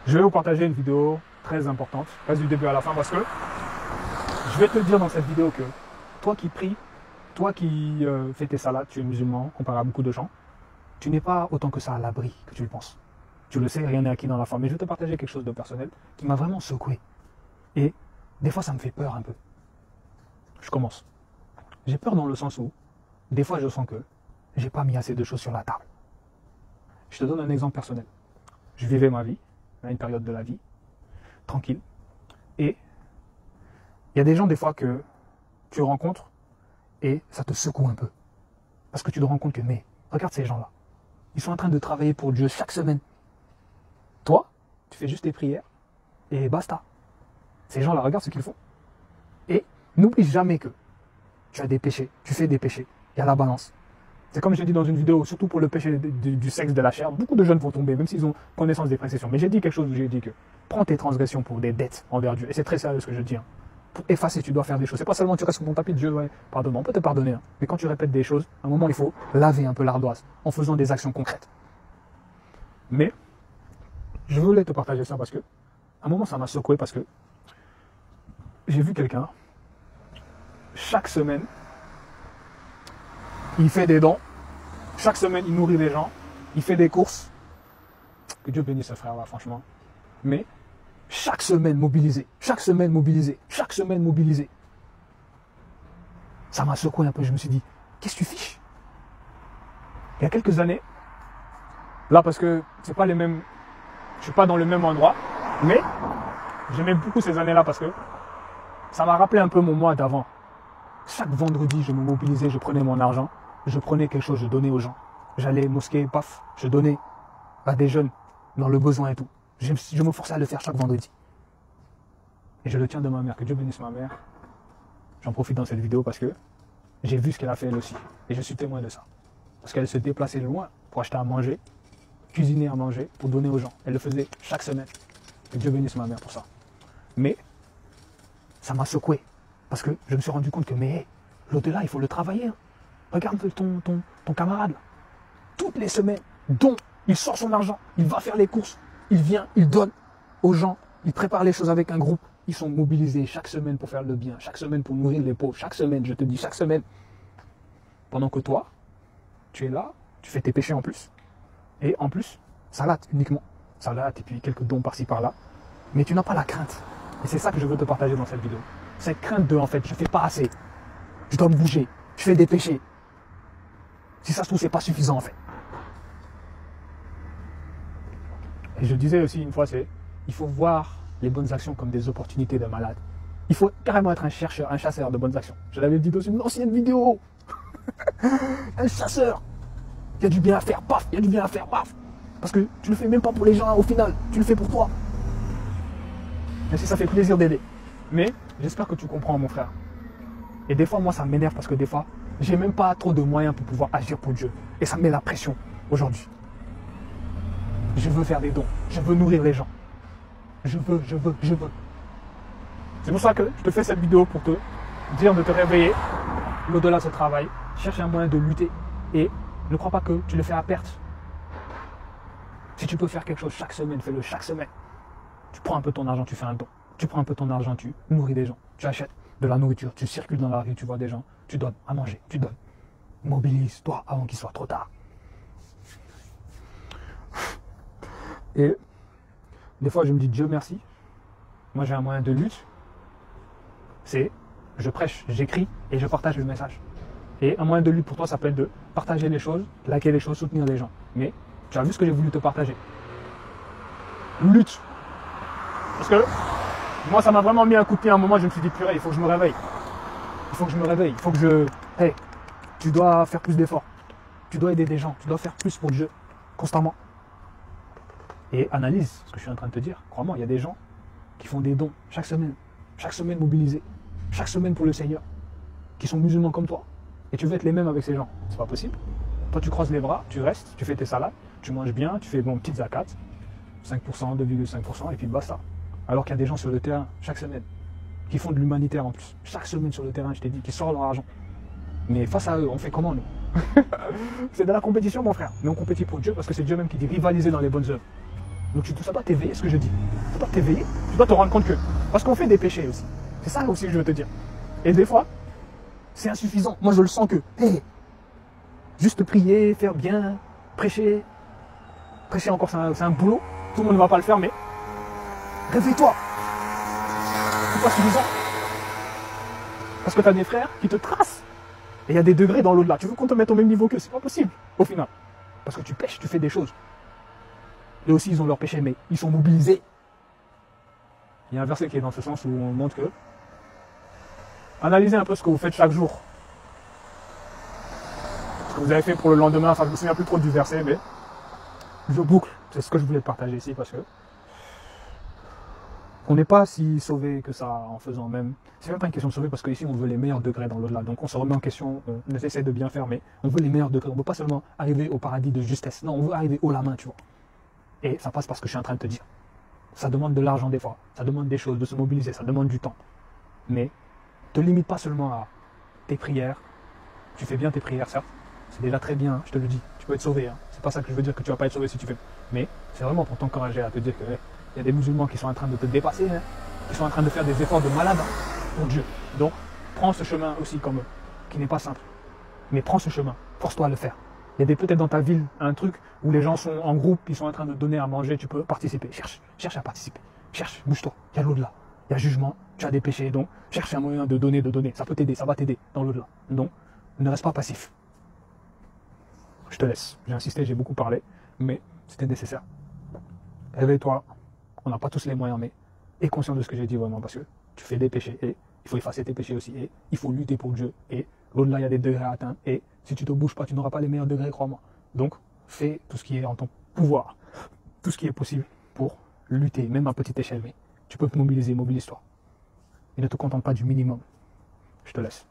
Je vais vous partager une vidéo très importante, reste du début à la fin, parce que je vais te dire dans cette vidéo que toi qui pries, toi qui fais tes salades, tu es musulman, comparé à beaucoup de gens, tu n'es pas autant que ça à l'abri que tu le penses. Tu le sais, rien n'est acquis dans la foi. Mais je vais te partager quelque chose de personnel qui m'a vraiment secoué. Et des fois, ça me fait peur un peu. Je commence. J'ai peur dans le sens où, des fois, je sens que j'ai pas mis assez de choses sur la table. Je te donne un exemple personnel. Je vivais ma vie, à une période de la vie, tranquille. Et il y a des gens, des fois, que tu rencontres et ça te secoue un peu. Parce que tu te rends compte que, mais, regarde ces gens-là. Ils sont en train de travailler pour Dieu chaque semaine. Toi, tu fais juste tes prières et basta. Ces gens-là, regarde ce qu'ils font. Et n'oublie jamais que tu as des péchés, tu fais des péchés. Il y a la balance. C'est comme j'ai dit dans une vidéo, surtout pour le péché du sexe, de la chair, beaucoup de jeunes vont tomber, même s'ils ont connaissance des précessions. Mais j'ai dit quelque chose où j'ai dit que prends tes transgressions pour des dettes envers Dieu. Et c'est très sérieux ce que je dis. Pour effacer, tu dois faire des choses. C'est pas seulement tu restes sur ton tapis de Dieu, ouais, pardonne, on peut te pardonner. Mais quand tu répètes des choses, à un moment, il faut laver un peu l'ardoise en faisant des actions concrètes. Mais je voulais te partager ça parce que, à un moment, ça m'a secoué parce que j'ai vu quelqu'un, chaque semaine, il fait des dons, chaque semaine, il nourrit les gens, il fait des courses. Que Dieu bénisse ce frère-là, franchement. Mais chaque semaine mobilisé, chaque semaine mobilisé, chaque semaine mobilisé. Ça m'a secoué un peu, je me suis dit, qu'est-ce que tu fiches? Il y a quelques années, là parce que c'est pas les mêmes, je suis pas dans le même endroit, mais j'aimais beaucoup ces années-là parce que ça m'a rappelé un peu mon mois d'avant. Chaque vendredi, je me mobilisais, je prenais mon argent, je prenais quelque chose, je donnais aux gens. J'allais mosquée, paf, je donnais à des jeunes dans le besoin et tout. Je me forçais à le faire chaque vendredi. Et je le tiens de ma mère, que Dieu bénisse ma mère. J'en profite dans cette vidéo parce que j'ai vu ce qu'elle a fait elle aussi. Et je suis témoin de ça. Parce qu'elle se déplaçait loin pour acheter à manger, cuisiner à manger, pour donner aux gens. Elle le faisait chaque semaine. Que Dieu bénisse ma mère pour ça. Mais ça m'a secoué. Parce que je me suis rendu compte que, mais l'au-delà, il faut le travailler. Regarde ton camarade là. Toutes les semaines, dont il sort son argent, il va faire les courses, il vient, il donne aux gens, il prépare les choses avec un groupe. Ils sont mobilisés chaque semaine pour faire le bien, chaque semaine pour nourrir les pauvres, chaque semaine, je te dis, chaque semaine. Pendant que toi, tu es là, tu fais tes péchés en plus. Et en plus, salade uniquement. Salade et puis quelques dons par-ci par-là. Mais tu n'as pas la crainte. Et c'est ça que je veux te partager dans cette vidéo. Cette crainte de, en fait, je fais pas assez. Je dois me bouger. Je fais des péchés. Si ça se trouve, c'est pas suffisant en fait. Et je disais aussi une fois, il faut voir les bonnes actions comme des opportunités de malade. Il faut carrément être un chercheur, un chasseur de bonnes actions. Je l'avais dit dans une ancienne vidéo. Un chasseur. Il y a du bien à faire, paf, il y a du bien à faire, paf. Parce que tu le fais même pas pour les gens au final, tu le fais pour toi. Même si ça fait plaisir d'aider. Mais j'espère que tu comprends mon frère. Et des fois, moi, ça m'énerve parce que des fois, j'ai même pas trop de moyens pour pouvoir agir pour Dieu. Et ça me met la pression aujourd'hui. Je veux faire des dons. Je veux nourrir les gens. Je veux. C'est pour ça que je te fais cette vidéo pour te dire de te réveiller. L'au-delà de ce travail. Cherche un moyen de lutter. Et ne crois pas que tu le fais à perte. Si tu peux faire quelque chose chaque semaine, fais-le chaque semaine. Tu prends un peu ton argent, tu fais un don. Tu prends un peu ton argent, tu nourris des gens. Tu achètes de la nourriture. Tu circules dans la rue, tu vois des gens. Tu donnes à manger, tu donnes. Mobilise-toi avant qu'il soit trop tard. Et des fois, je me dis Dieu merci. Moi, j'ai un moyen de lutte. C'est je prêche, j'écris et je partage le message. Et un moyen de lutte pour toi, ça peut être de partager les choses, liker les choses, soutenir les gens. Mais tu as vu ce que j'ai voulu te partager. Lutte. Parce que moi, ça m'a vraiment mis un coup de pied à un moment. Je me suis dit purée, il faut que je me réveille. Il faut que je me réveille. Il faut que je... Hey, tu dois faire plus d'efforts. Tu dois aider des gens. Tu dois faire plus pour Dieu. Constamment. Et analyse ce que je suis en train de te dire. Crois-moi, il y a des gens qui font des dons chaque semaine. Chaque semaine mobilisés. Chaque semaine pour le Seigneur. Qui sont musulmans comme toi. Et tu veux être les mêmes avec ces gens. C'est pas possible. Toi, tu croises les bras, tu restes, tu fais tes salades, tu manges bien, tu fais bon, petite zakat. 5%, 2,5%, et puis basta. Alors qu'il y a des gens sur le terrain, chaque semaine, qui font de l'humanitaire en plus. Chaque semaine sur le terrain, je t'ai dit, qui sortent leur argent. Mais face à eux, on fait comment, nous? C'est de la compétition, mon frère. Mais on compétit pour Dieu, parce que c'est Dieu même qui dit rivaliser dans les bonnes œuvres. Donc ça doit t'éveiller, ce que je dis. Ça doit t'éveiller. Tu dois te rendre compte que... Parce qu'on fait des péchés aussi. C'est ça aussi que je veux te dire. Et des fois, c'est insuffisant. Moi, je le sens que... Hey, juste prier, faire bien, prêcher. Prêcher encore, c'est un boulot. Tout le monde ne va pas le faire, mais... Réveille-toi. C'est pas suffisant. Parce que tu as des frères qui te tracent. Et il y a des degrés dans l'au-delà. Tu veux qu'on te mette au même niveau qu'eux? C'est pas possible, au final. Parce que tu pêches, tu fais des choses. Et aussi, ils ont leur péché, mais ils sont mobilisés. Il y a un verset qui est dans ce sens où on montre que... Analysez un peu ce que vous faites chaque jour. Ce que vous avez fait pour le lendemain. Enfin, je ne me souviens plus trop du verset, mais... Je boucle. C'est ce que je voulais te partager ici, parce que... On n'est pas si sauvé que ça en faisant même. C'est même pas une question de sauver parce qu'ici on veut les meilleurs degrés dans l'au-delà. Donc on se remet en question, on essaie de bien faire, mais on veut les meilleurs degrés. On ne veut pas seulement arriver au paradis de justesse. Non, on veut arriver haut la main, tu vois. Et ça passe par ce que je suis en train de te dire. Ça demande de l'argent des fois, ça demande des choses, de se mobiliser, ça demande du temps. Mais te limite pas seulement à tes prières. Tu fais bien tes prières, certes. C'est déjà très bien, je te le dis. Tu peux être sauvé. Hein. C'est pas ça que je veux dire que tu vas pas être sauvé si tu fais. Mais c'est vraiment pour t'encourager à te dire que il y a des musulmans qui sont en train de te dépasser, hein, qui sont en train de faire des efforts de malade pour Dieu. Donc, prends ce chemin aussi comme eux, qui n'est pas simple. Mais prends ce chemin, force-toi à le faire. Il y a peut-être dans ta ville un truc où les gens sont en groupe, ils sont en train de donner à manger, tu peux participer. Cherche à participer. Cherche, bouge-toi. Il y a l'au-delà. Il y a jugement, tu as des péchés, donc cherche un moyen de donner. Ça peut t'aider, ça va t'aider dans l'au-delà. Donc, ne reste pas passif. Je te laisse. J'ai insisté, j'ai beaucoup parlé, mais c'était nécessaire. Réveille-toi. On n'a pas tous les moyens, mais aie conscience de ce que j'ai dit vraiment, parce que tu fais des péchés et il faut effacer tes péchés aussi et il faut lutter pour Dieu. Et l'au-delà, il y a des degrés à atteindre et si tu ne te bouges pas, tu n'auras pas les meilleurs degrés, crois-moi. Donc, fais tout ce qui est en ton pouvoir, tout ce qui est possible pour lutter, même à petite échelle, mais tu peux te mobiliser, mobilise-toi. Et ne te contente pas du minimum. Je te laisse.